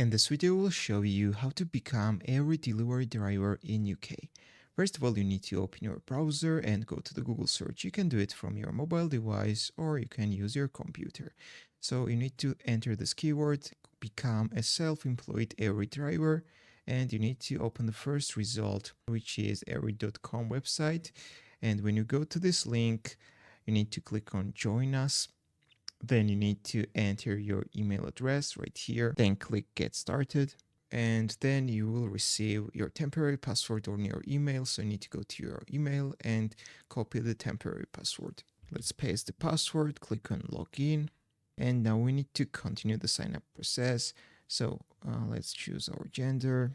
In this video, we'll show you how to become every delivery driver in UK. First of all, you need to open your browser and go to the Google search. You can do it from your mobile device or you can use your computer. So you need to enter this keyword, become a self-employed every driver, and you need to open the first result, which is evri.com website. And when you go to this link, you need to click on join us. Then you need to enter your email address right here, then click get started. And then you will receive your temporary password on your email. So you need to go to your email and copy the temporary password. Let's paste the password, click on login. And now we need to continue the sign up process. So let's choose our gender,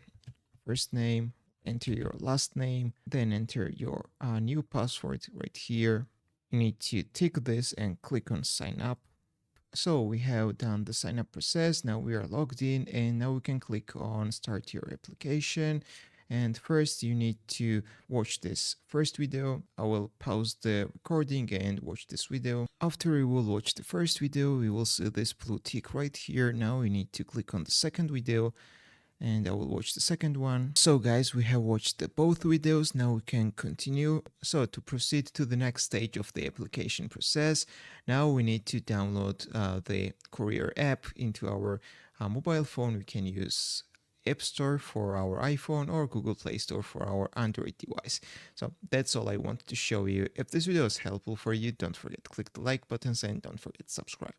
first name, enter your last name, then enter your new password right here. You need to tick this and click on sign up. So we have done the sign up process. Now we are logged in and now we can click on start your application. And first you need to watch this first video. I will pause the recording and watch this video. After you will watch the first video, we will see this blue tick right here. Now we need to click on the second video and I will watch the second one. So guys, we have watched both videos. Now we can continue. So to proceed to the next stage of the application process, now we need to download the courier app into our mobile phone. We can use App Store for our iPhone or Google Play Store for our Android device. So that's all I wanted to show you. If this video is helpful for you, don't forget to click the like buttons and don't forget to subscribe.